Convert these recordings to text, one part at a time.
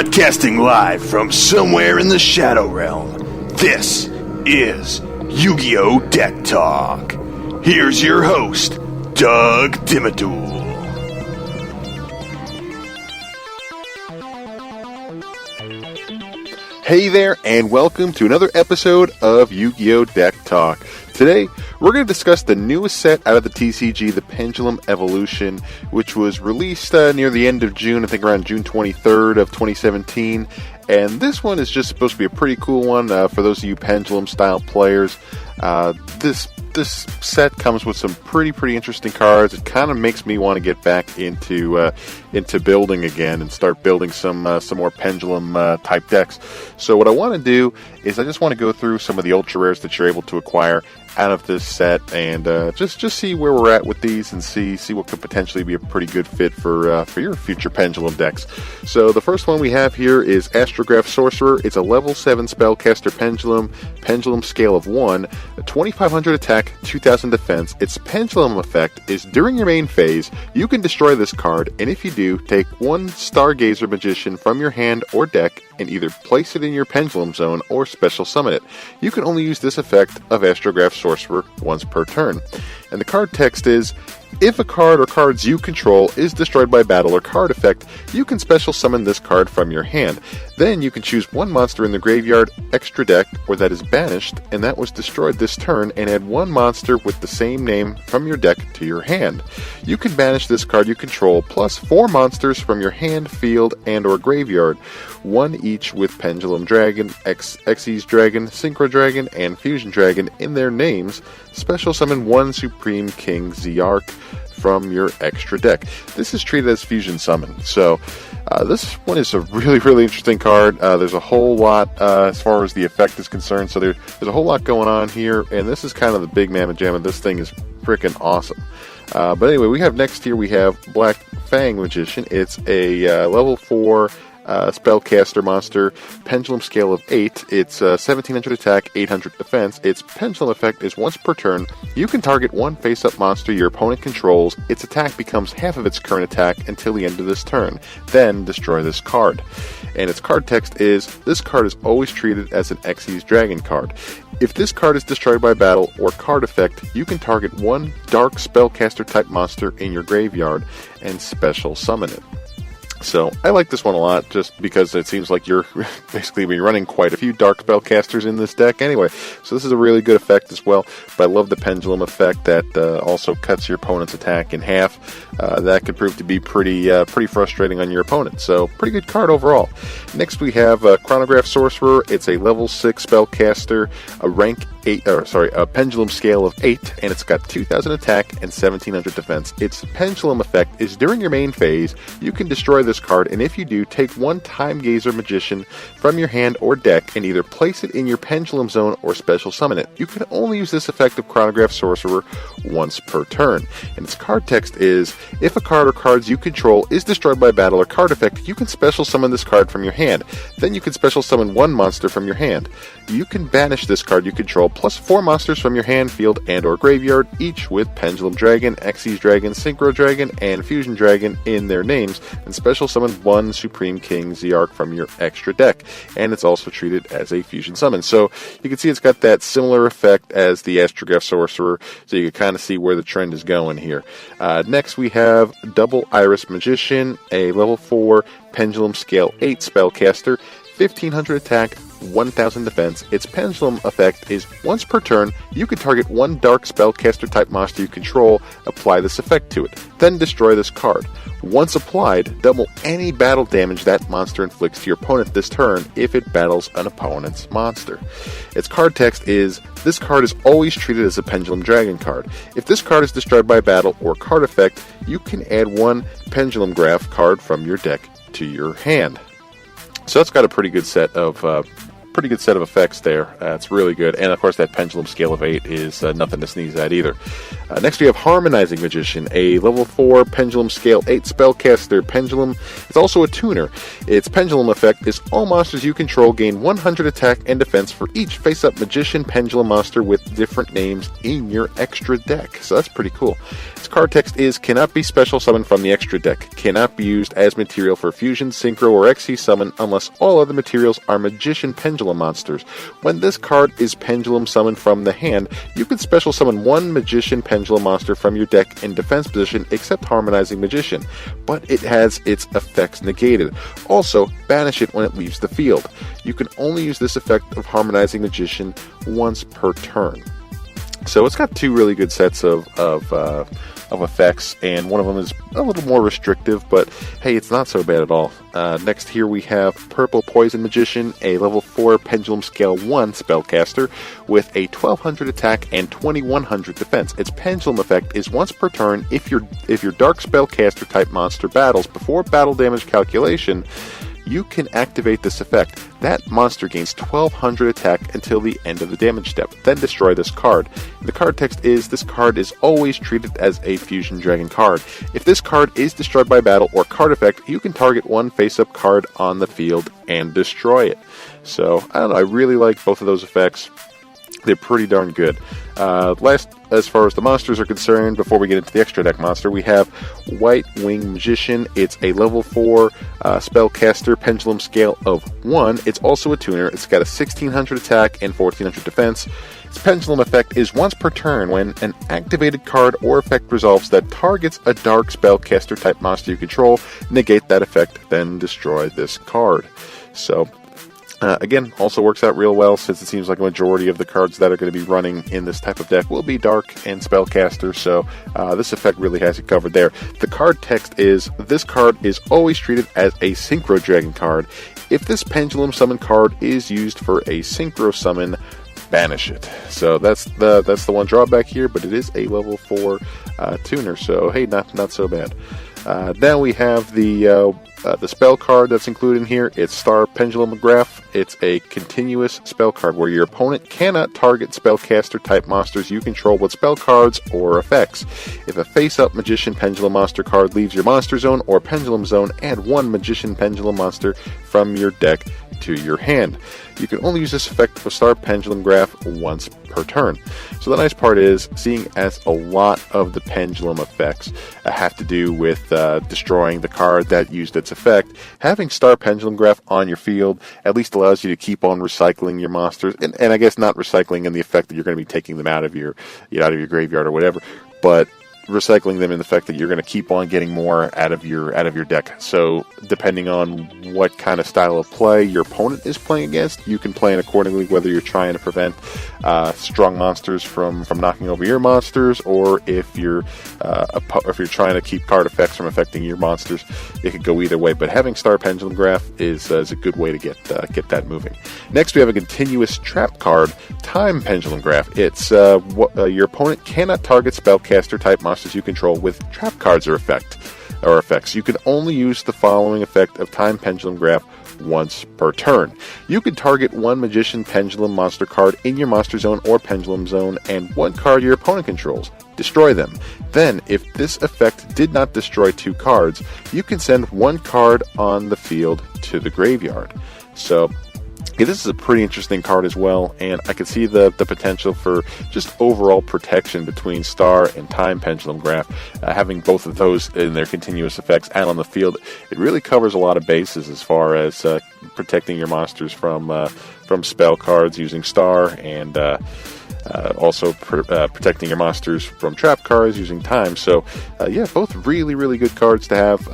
Broadcasting live from somewhere in the Shadow Realm, this is YuGiOh Deck Talk. Here's your host, Doug Dimmadul. Hey there, and welcome to another episode of YuGiOh Deck Talk. Today, we're going to discuss the newest set out of the TCG, the Pendulum Evolution, which was released near the end of June, I think around June 23rd of 2017. And this one is just supposed to be a pretty cool one for those of you Pendulum-style players. This set comes with some pretty interesting cards. It kind of makes me want to get back into building again and start building some more Pendulum type decks. So what I want to do is I just want to go through some of the ultra rares that you're able to acquire out of this set and just see where we're at with these and see what could potentially be a pretty good fit for your future Pendulum decks. So the first one we have here is Astrograph Sorcerer. It's a level 7 spellcaster Pendulum scale of 1, 2500 attack, 2000 defense. Its Pendulum effect is during your main phase, you can destroy this card, and if you do, take one Stargazer Magician from your hand or deck and either place it in your Pendulum zone or special summon it. You can only use this effect of Astrograph Sorcerer once per turn. And the card text is, if a card or cards you control is destroyed by battle or card effect, you can special summon this card from your hand. Then you can choose one monster in the graveyard, extra deck, or that is banished, and that was destroyed this turn, and add one monster with the same name from your deck to your hand. You can banish this card you control, plus 4 monsters from your hand, field, and or graveyard, one each with Pendulum Dragon, Xyz Dragon, Synchro Dragon, and Fusion Dragon in their names. Special summon one Supreme King Ziyark from your extra deck. This is treated as Fusion Summon. So this one is a really interesting card. There's a whole lot as far as the effect is concerned. So there's a whole lot going on here, and this is kind of the big mamma jamma. This thing is freaking awesome. But anyway, we have next here, we have Black Fang Magician. It's a level 4 spellcaster monster, Pendulum scale of 8. It's 1700 attack, 800 defense. Its Pendulum effect is once per turn. You can target one face-up monster your opponent controls. Its attack becomes half of its current attack until the end of this turn. Then destroy this card. And its card text is, this card is always treated as an Xyz Dragon card. If this card is destroyed by battle or card effect, you can target one dark spellcaster type monster in your graveyard and special summon it. So, I like this one a lot, just because it seems like you're basically running quite a few Dark Spellcasters in this deck anyway. So this is a really good effect as well, but I love the Pendulum effect that also cuts your opponent's attack in half. That could prove to be pretty frustrating on your opponent, so pretty good card overall. Next we have Chronograph Sorcerer. It's a level 6 Spellcaster, a Pendulum scale of 8, and it's got 2000 attack and 1700 defense. Its Pendulum effect is during your main phase, you can destroy this card, and if you do, take one Time Gazer Magician from your hand or deck and either place it in your Pendulum zone or special summon it. You can only use this effect of Chronograph Sorcerer once per turn. And its card text is, if a card or cards you control is destroyed by battle or card effect, you can special summon this card from your hand. Then you can special summon one monster from your hand. You can banish this card you control, plus 4 monsters from your hand, field, and or graveyard, each with Pendulum Dragon, Xyz Dragon, Synchro Dragon, and Fusion Dragon in their names, and special summon one Supreme King Ziyark from your extra deck. And it's also treated as a Fusion Summon. So you can see it's got that similar effect as the Astrograph Sorcerer, so you can kind of see where the trend is going here. Next we have Double Iris Magician, a level 4 Pendulum scale 8 spellcaster, 1500 attack, 1000 defense. Its Pendulum effect is once per turn, you can target one dark spellcaster type monster you control, apply this effect to it, then destroy this card. Once applied, double any battle damage that monster inflicts to your opponent this turn if it battles an opponent's monster. Its card text is, this card is always treated as a Pendulum Dragon card. If this card is destroyed by battle or card effect, you can add one Pendulum Graph card from your deck to your hand. So that's got a pretty good set of pretty good set of effects there. It's really good. And of course that Pendulum scale of 8 is nothing to sneeze at either. Next we have Harmonizing Magician, a level 4 Pendulum scale 8 spellcaster. Pendulum is also a tuner. Its Pendulum effect is all monsters you control gain 100 attack and defense for each face-up Magician Pendulum monster with different names in your extra deck. So that's pretty cool. Its card text is, cannot be special summoned from the extra deck, cannot be used as material for fusion, synchro, or XC summon unless all other materials are Magician Pendulum monsters. When this card is Pendulum summoned from the hand, you can special summon one Magician Pendulum monster from your deck in defense position except Harmonizing Magician, but it has its effects negated. Also, banish it when it leaves the field. You can only use this effect of Harmonizing Magician once per turn. So it's got two really good sets of effects, and one of them is a little more restrictive, but hey, it's not so bad at all. Next here we have Purple Poison Magician, a level 4 Pendulum Scale 1 spellcaster with a 1200 attack and 2100 defense. Its Pendulum effect is once per turn if your Dark Spellcaster type monster battles before battle damage calculation. You can activate this effect. That monster gains 1200 attack until the end of the damage step. Then destroy this card. The card text is, this card is always treated as a Fusion Dragon card. If this card is destroyed by battle or card effect, you can target one face-up card on the field and destroy it. So, I don't know, I really like both of those effects. They're pretty darn good. Last, as far as the monsters are concerned, before we get into the extra deck monster, we have White Wing Magician. It's a level 4 spellcaster, Pendulum scale of 1. It's also a tuner. It's got a 1600 attack and 1400 defense. Its Pendulum effect is once per turn when an activated card or effect resolves that targets a Dark Spellcaster type monster you control. Negate that effect, then destroy this card. So, again, also works out real well since it seems like a majority of the cards that are going to be running in this type of deck will be Dark and Spellcaster, so this effect really has it covered there. The card text is, this card is always treated as a Synchro Dragon card. If this Pendulum Summon card is used for a Synchro Summon, banish it. So that's the one drawback here, but it is a level 4 tuner, so hey, not so bad. Now we have the spell card that's included in here. It's Star Pendulum Graph. It's a continuous spell card where your opponent cannot target spellcaster type monsters you control with spell cards or effects. If a face-up Magician Pendulum monster card leaves your monster zone or pendulum zone, add one Magician Pendulum monster from your deck to your hand. You can only use this effect of Star Pendulum Graph once per turn. So the nice part is, seeing as a lot of the Pendulum effects have to do with destroying the card that used its effect, having Star Pendulum Graph on your field at least allows you to keep on recycling your monsters, and I guess not recycling in the effect that you're going to be taking them out of your graveyard or whatever, but recycling them in the fact that you're going to keep on getting more out of your deck. So depending on what kind of style of play your opponent is playing against, you can play it accordingly, whether you're trying to prevent strong monsters from knocking over your monsters, or if you're trying to keep card effects from affecting your monsters. It could go either way, but having Star Pendulum Graph is a good way to get that moving. Next we have a continuous trap card, Time Pendulum Graph. It's your opponent cannot target spellcaster type monsters you control with trap cards or effects. You can only use the following effect of Time Pendulum Graph once per turn. You can target one Magician Pendulum monster card in your monster zone or pendulum zone and one card your opponent controls. Destroy them. Then, if this effect did not destroy two cards, you can send one card on the field to the graveyard. So, yeah, this is a pretty interesting card as well, and I can see the potential for just overall protection between Star and Time Pendulum Graph. Having both of those in their continuous effects out on the field, it really covers a lot of bases as far as protecting your monsters from spell cards using Star, and also protecting your monsters from trap cards using Time. So, yeah, both really, really good cards to have.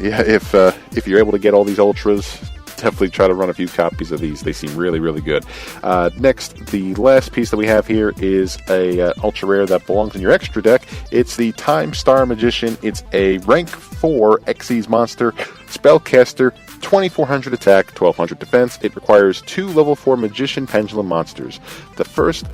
If you're able to get all these ultras, definitely try to run a few copies of these. They seem really, really good. Next, the last piece that we have here is a ultra rare that belongs in your extra deck. It's the Time Star Magician. It's a rank 4 Xyz monster, spellcaster, 2400 attack, 1200 defense. It requires 2 level 4 Magician Pendulum monsters. The first,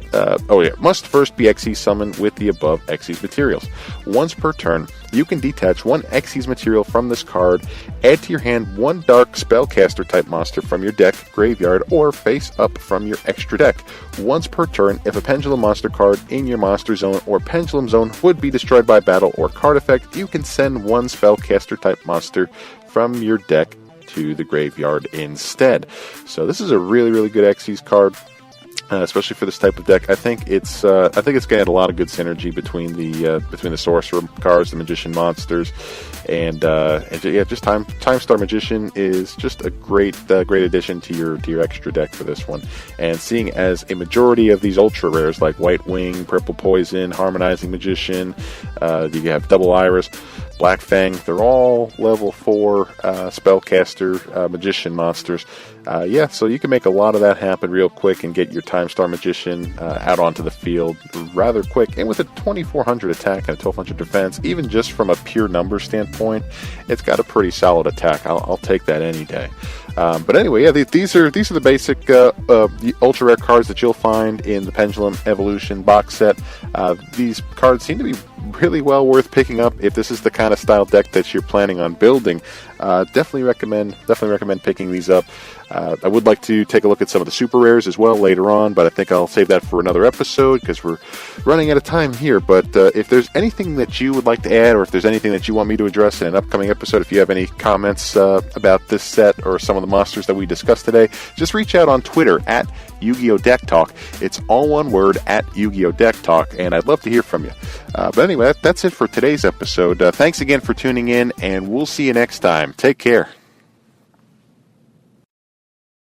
must first be Xyz summoned with the above Xyz materials. Once per turn, you can detach one Xyz material from this card, add to your hand one dark spellcaster type monster from your deck, graveyard, or face up from your extra deck. Once per turn, if a pendulum monster card in your monster zone or pendulum zone would be destroyed by battle or card effect, you can send one spellcaster type monster from your deck to the graveyard instead. So this is a really, really good Xyz card. Especially for this type of deck, I think it's getting a lot of good synergy between the sorcerer cards, the magician monsters, and just Time Star Magician is just a great addition to your extra deck for this one. And seeing as a majority of these ultra rares like White Wing, Purple Poison, Harmonizing Magician, you have Double Iris, Black Fang, they're all level 4 spellcaster magician monsters. So you can make a lot of that happen real quick and get your Time Star Magician out onto the field rather quick. And with a 2400 attack and a 1200 defense, even just from a pure number standpoint, it's got a pretty solid attack. I'll take that any day. But anyway, these are the basic ultra rare cards that you'll find in the Pendulum Evolution box set. These cards seem to be really well worth picking up if this is the kind of style deck that you're planning on building. Definitely recommend picking these up. I would like to take a look at some of the super rares as well later on, but I think I'll save that for another episode because we're running out of time here. But if there's anything that you would like to add, or if there's anything that you want me to address in an upcoming episode, if you have any comments about this set or some of the monsters that we discussed today, just reach out on Twitter at YuGiOh Deck Talk. It's all one word, at YuGiOh Deck Talk, and I'd love to hear from you. But anyway, that's it for today's episode. Thanks again for tuning in, and we'll see you next time. Take care.